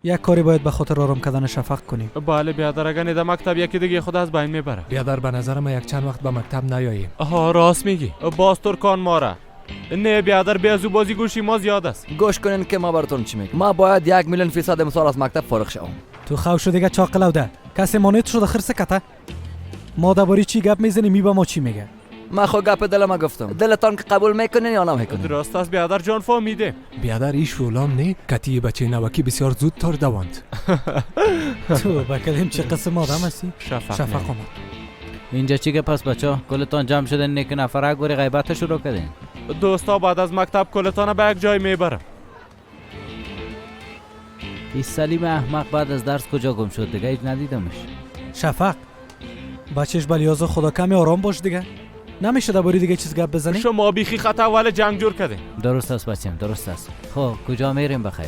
یک کاری باید به خاطر آرام کردن شفق کنیم. بله بیادر، اگر نیده مکتب یکی دیگه خود از بین میبره. بیادر به نظر ما یک چند وقت به مکتب نیاییم. آها راست میگی. باز ترکان ماره. نه بیادر، بیازو بازی گوشی ما زیاد است. گوش کنین که ما براتون چی میگم. ما باید 1,000,000% امسال از مکتب فارغ شوم. تو خوش دیگه چاقلو ده. کسی مانیت شده خرسه کته. ما درباره چی گپ میزنیم می با ما چی میگه؟ ما خو گپ دلم گفتم. دلتان که قبول میکنین یا نمیکنین؟ درست است بیادر جان، فهمیده. بیادر ایش رولام نی کتی بچه نوکی بسیار زود تار دوند. تو بکلیم چه قسم آدم هستی؟ شفق اومد. اینجا چیه پس بچه ها؟ کلتان جمع شدن نیک نفره گوری غیبت شروع کردین. دوستا بعد از مکتب کلتان به یک جای میبرم. این سلیم احمق بعد از درس کجا گم شد دیگه؟ هیچ ندیدمش. شفق بچهش بلیازو خدا کمی آرام باش دیگه. نمیشه درباره دیگه چیز گپ بزنی؟ شما بیخی خط اول جنگ جور کردین. درست است بچم، درست است. خب کجا میریم بخیر؟